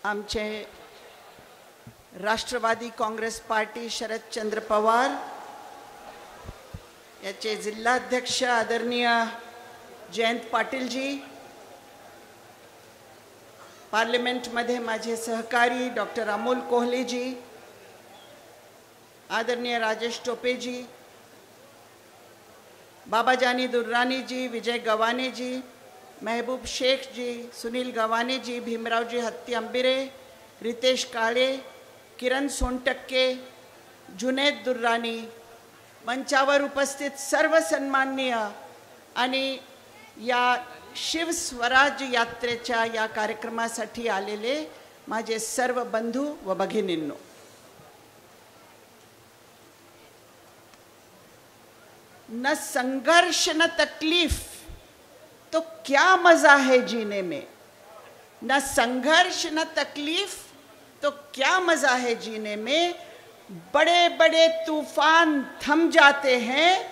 आमचे राष्ट्रवादी काँग्रेस पार्टी शरदचंद्र पवार याचे जिल्हाध्यक्ष आदरणीय जयंत पाटीलजी, पार्लिमेंटमध्ये माझे सहकारी डॉक्टर अमोल कोहलेजी, आदरणीय राजेश टोपेजी, बाबाजानी दुर्रानी जी, विजय गवाने जी, महबूब शेख जी, सुनील गवाने जी, भीमरावजी हत्ती अंबिरे, रितेश काळे, किरण सोनटक्के, जुनेद दुर्रानी, मंचावर उपस्थित सर्व सन्माननीय आणि या शिव स्वराज यात्रेच्या या कार्यक्रमासाठी आलेले माझे सर्व बंधू व भगिनींनो, न संघर्ष न तकलीफ तो क्या मजा है जीने में, न संघर्ष न तकलीफ तो क्या मजा है जीने में, बड़े बड़े तूफान थम जाते हैं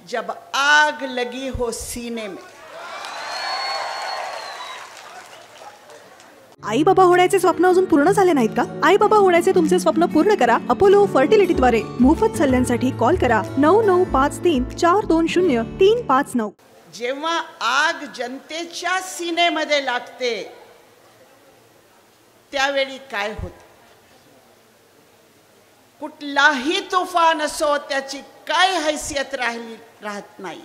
जब आग लगी हो सीने में। आई बाबा होण्याचे स्वप्न अजून पूर्ण झाले नाहीत का? आई बाबा होण्याचे तुमचे स्वप्न पूर्ण करा अपोलो फर्टिलिटीद्वारे। मोफत सल्ल्यांसाठी कॉल करा 9953420359। जेव्हा आग जनतेच्या सीनेमध्ये लागते त्यावेळी काय होते? कुठलाही तुफान असो त्याची काय हैसियत राहत नाही।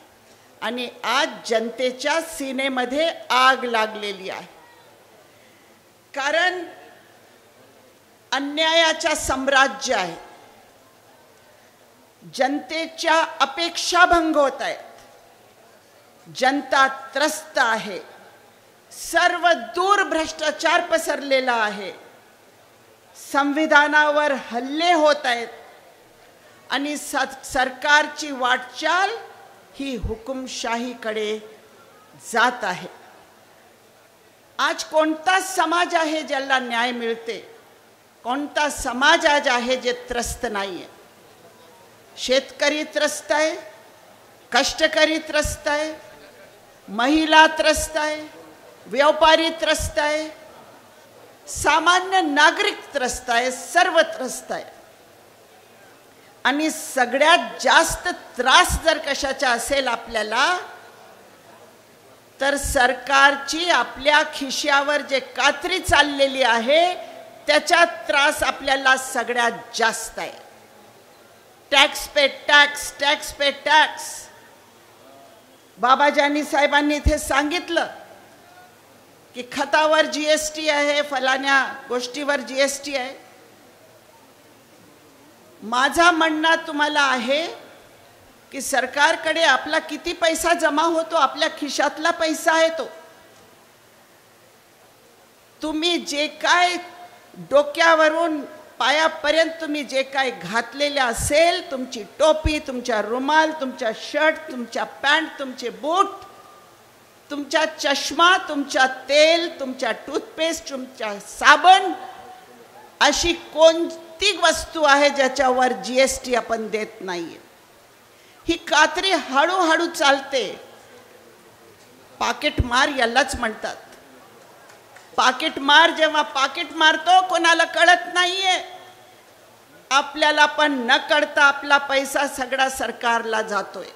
आणि आज जनतेच्या सीनेमध्ये आग लागलेली आहे, कारण अन्यायाचा साम्राज्य आहे। जनतेच्या अपेक्षा भंग होत आहेत, जनता त्रस्त आहे, सर्व दूर भ्रष्टाचार पसरलेला आहे, संविधानावर हल्ले होत आहेत आणि सरकारची वाटचाल ही हुकुमशाहीकडे जात आहे। आज कोणता समाज आहे ज्याला न्याय मिळते? कोणता समाज आज आहे जे त्रस्त नाहीये? शेतकरी त्रस्त आहे, कष्टकरी त्रस्त आहे, महिला त्रस्त आहे, व्यापारी त्रस्त आहे, सामान्य नागरिक त्रस्त आहे, सर्व त्रस्त आहे। आणि सगळ्यात जास्त त्रास जर कशाचा असेल आपल्याला, तर सरकारची आपल्या खिशावर जे कात्री चाललेली आहे त्याचा त्रास आपल्याला सगळ्यात जास्त आहे। Tax pay tax, tax pay tax. Babajani साहेबांनी इथे सांगितलं की खतावर जीएसटी आहे, फलाण्या गोष्टीवर जीएसटी आहे। माझा म्हणणं तुम्हाला आहे की सरकारकडे आपला किती पैसा जमा होतो, आपल्या खिशातला पैसा आहे तो। तुम्ही जे काय डोक्यावरून पायापर्यंत तुम्ही जे काय घातलेले असेल, तुमची टोपी, तुमचा रुमाल, तुमचा शर्ट, तुमचा पॅन्ट, तुमचे बूट, तुमचा चष्मा, तुमचा तेल, तुमचा टूथपेस्ट, तुमचा साबण, अशी कोणती वस्तू आहे ज्याच्यावर जीएसटी आपण देत नाहीये? ही कात्री हळूहळू चालते। पाकिट मार यालाच म्हणतात। पाकिट मार जेव्हा पाकिट मारतो कोणाला कळत नाहीये, आपल्याला पण न कळता आपला पैसा सगळा सरकारला जातोय।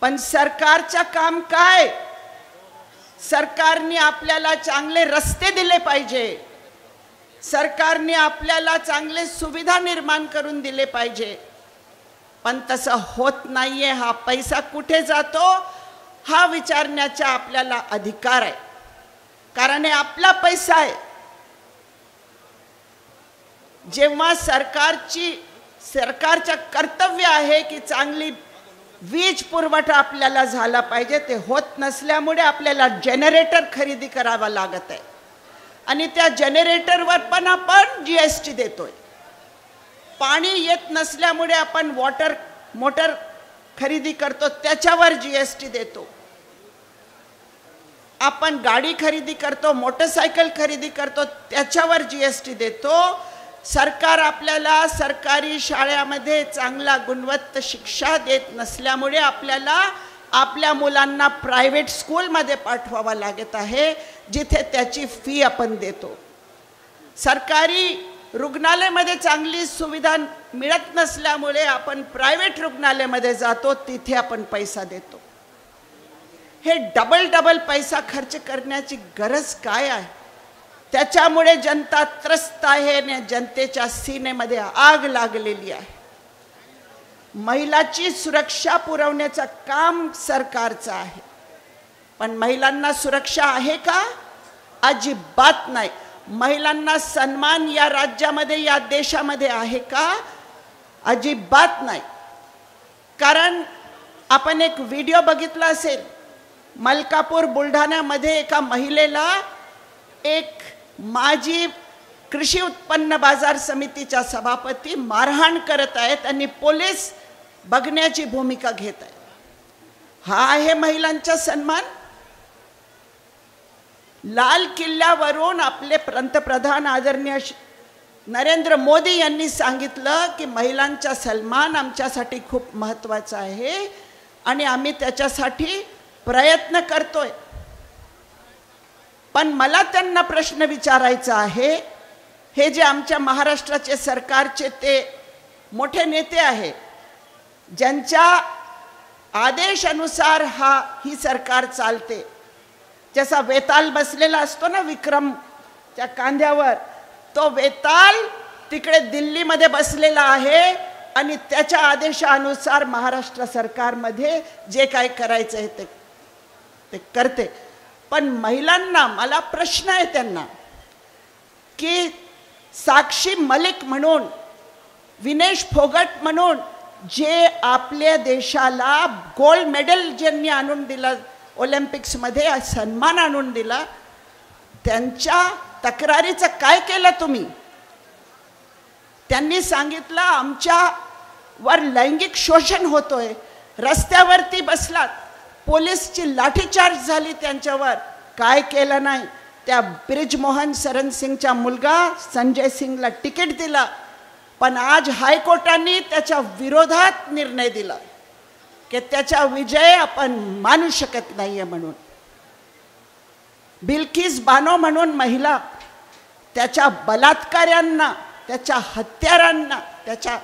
पण सरकारचं काम काय? सरकारने आपल्याला चांगले रस्ते दिले पाहिजे, सरकारने आपल्याला चांगले सुविधा निर्माण करून दिले पाहिजे, पण तसं होत नाहीये। हा पैसा कुठे जातो हा विचारण्याचा आपल्याला अधिकार आहे, कारण हे आपला पैसा आहे। जेव्हा सरकारचं कर्तव्य आहे की चांगली वीज पुरवठा आपल्याला झाला पाहिजे, ते होत नसल्यामुळे आपल्याला जनरेटर खरेदी करावा लागत आहे आणि त्या जनरेटरवर पण आपण जीएसटी देतोय। पाणी येत नसल्यामुळे आपण मोटर खरेदी करतो, त्याच्यावर जीएसटी देतो। आपण गाडी खरेदी करतो, मोटरसायकल खरेदी करतो, त्याच्यावर जीएसटी देतो। सरकार आपल्याला सरकारी शाळेमध्ये चांगला गुणवत्ता शिक्षा देत नसल्यामुळे आपल्याला आपल्या मुलांना प्रायव्हेट स्कूलमध्ये पाठवावा लागत आहे, जिथे त्याची फी आपण देतो। सरकारी रुग्णालयामध्ये चांगली सुविधा मिळत नसल्यामुळे आपण प्रायव्हेट रुग्णालयामध्ये जातो, तिथे आपण पैसा देतो. हे डबल पैसा खर्च करण्याची गरज काय आहे? त्याच्यामुळे जनता त्रस्त आहे आणि जनतेच्या सीनेमध्ये आग लागलेली आहे. महिलाची सुरक्षा पुरवण्याचं काम सरकारचं आहे, पण महिलांना सुरक्षा आहे का? अजिबात नाही. महिलांना सन्मान या राज्यामध्ये या देशामध्ये आहे का? अजिबात नाही. कारण आपण एक व्हिडिओ बघितला असेल, मलकापूर बुलढाण्यामध्ये एका महिलेला एक माजी कृषी उत्पन्न बाजार समितीच्या सभापती मारहाण करत आहेत आणि पोलीस बघण्याची भूमिका घेत आहेत. हा आहे महिलांचा सन्मान? लाल किल्ल्यावरून आपले पंतप्रधान आदरणीय नरेंद्र मोदी यांनी सांगितलं की महिलांचा सन्मान आमच्यासाठी खूप महत्त्वाचा आहे आणि आम्ही त्याच्यासाठी प्रयत्न करतोय. पण मला त्यांना प्रश्न विचारायचा आहे, हे जे आमच्या महाराष्ट्राचे सरकारचे ते मोठे नेते आहे, ज्यांच्या आदेशानुसार ही सरकार चालते, जसा वेताल बसलेला असतो ना विक्रमच्या कांद्यावर, तो वेताल तिकडे दिल्लीमध्ये बसलेला आहे आणि त्याच्या आदेशानुसार महाराष्ट्र सरकारमध्ये जे काय करायचं आहे ते करते. पण महिलांना मला प्रश्न आहे त्यांना की साक्षी मलिक म्हणून, विनेश फोगट म्हणून जे आपल्या देशाला गोल्ड मेडल ज्यांनी आणून दिलं, ऑलिम्पिक्समध्ये सन्मान आणून दिला, त्यांच्या तक्रारीचं काय केलं तुम्ही? त्यांनी सांगितलं आमच्यावर लैंगिक शोषण होतोय, रस्त्यावरती बसलात, पोलीसची लाठीचार्ज झाली त्यांच्यावर, काय केलं नाही. त्या ब्रिजमोहन शरण सिंगचा मुलगा संजय सिंगला तिकीट दिला, पण आज हायकोर्टाने त्याच्या विरोधात निर्णय दिला की त्याचा विजय आपण मानू शकत नाहीये म्हणून. बिल्किस बानो म्हणून महिला, त्याच्या बलात्काऱ्यांना, त्याच्या हत्यारांना, त्याच्या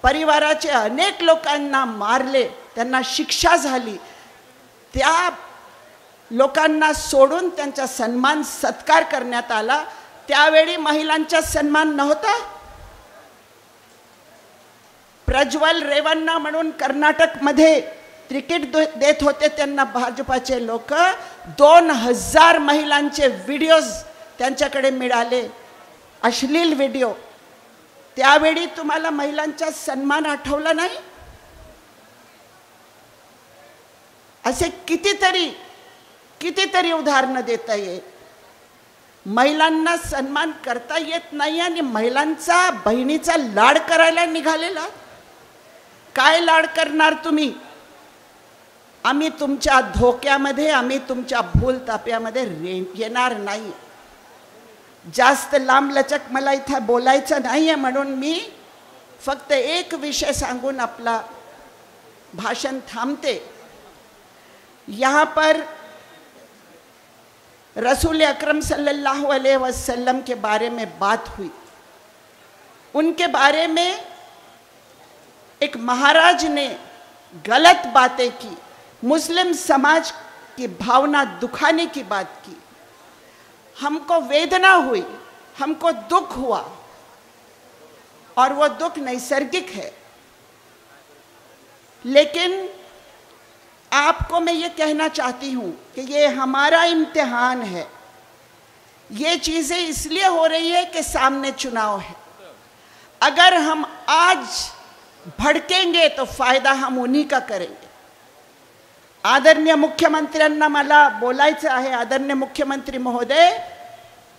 परिवाराचे अनेक लोकांना मारले, त्यांना शिक्षा झाली. त्या लोकांना सोडून त्यांचा सन्मान सत्कार करण्यात आला. त्यावेळी महिलांचा सन्मान नव्हता. प्रज्वल रेवन्ना म्हणून कर्नाटकमध्ये तिकीट देत होते त्यांना भाजपाचे लोक. 2000 महिलांचे व्हिडिओज त्यांच्याकडे मिळाले, अश्लील व्हिडिओ. त्यावेळी तुम्हाला महिलांचा सन्मान आठवला नाही? असे कितीतरी उदाहरणं देता येईल. महिलांना सन्मान करता येत नाही आणि महिलांचा, बहिणीचा लाड करायला निघालेला. काय लाड करणार तुम्ही? आम्ही तुमच्या धोक्यामध्ये, आम्ही तुमच्या भूलताप्यामध्ये येणार नाही. जास्त लांबलचक मला इथं बोलायचं नाही आहे, म्हणून मी फक्त एक विषय सांगून आपला भाषण थांबते. यहाँ पर रसूल अकरम सल्लल्लाहु अलैहि वसल्लम के बारे में बात हुई. उनके बारे में एक महाराज ने गलत बातें की, मुस्लिम समाज की भावना दुखाने की बात की. हमको वेदना हुई, हमको दुख हुआ, और वो दुख नैसर्गिक है. लेकिन आपको मैं ये कहना चाहती हूँ कि ये हमारा इम्तिहान है. ये चीज़ें इसलिए हो रही है कि सामने चुनाव है. अगर हम आज भड़केंगे तो फायदा हम उन्हीं का करेंगे. आदरणीय मुख्यमंत्र्यांना मला बोलायचं आहे. आदरणीय मुख्यमंत्री महोदय,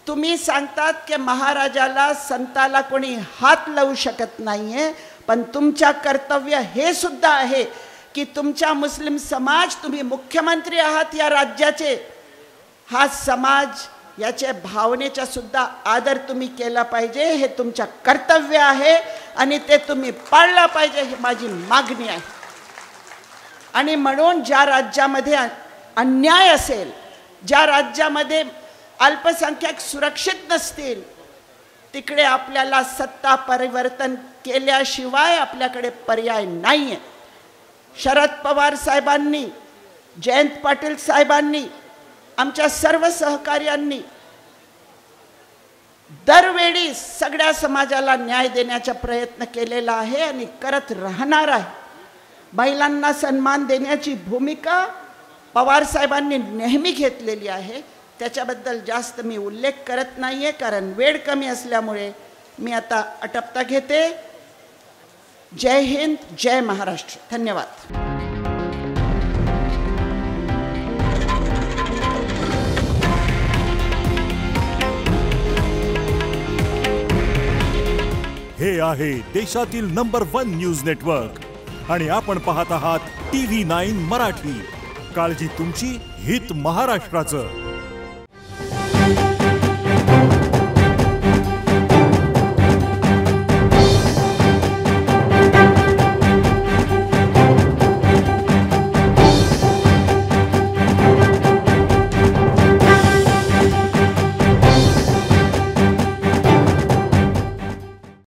तुम्ही सांगतात की महाराजाला, संताला कोणी हात लावू शकत नाहीये, पण तुमच्या कर्तव्य हे सुद्धा आहे की तुमचा मुस्लिम समाज, तुम्ही मुख्यमंत्री आहात या राज्याचे, हा समाज, याच्या भावनेचा सुद्धा आदर तुम्ही केला पाहिजे. हे तुमचं कर्तव्य आहे आणि ते तुम्ही पाळलं पाहिजे, ही माझी मागणी आहे. आणि म्हणून ज्या राज्यामध्ये अन्याय असेल, ज्या राज्यामध्ये अल्पसंख्याक सुरक्षित नसतील, तिकडे आपल्याला सत्ता परिवर्तन केल्याशिवाय आपल्याकडे पर्याय नाहीये. शरद पवार साहेबांनी, जयंत पाटील साहेबांनी, आमच्या सर्व सहकार्यांनी दरवेळी सगळ्या समाजाला न्याय देण्याचा प्रयत्न केलेला आहे आणि करत राहणार आहे. महिलांना सन्मान देण्याची भूमिका पवार साहेबांनी नेहमी घेतलेली आहे. त्याच्याबद्दल जास्त मी उल्लेख करत नाहीये, कारण वेळ कमी असल्यामुळे मी आता आटपता घेते. जय हिंद, जय महाराष्ट्र. धन्यवाद. हे आहे देशातील नंबर 1 न्यूज नेटवर्क आणि आपण पाहत आहात TV9 मराठी. काळजी तुमची, हित महाराष्ट्राचं.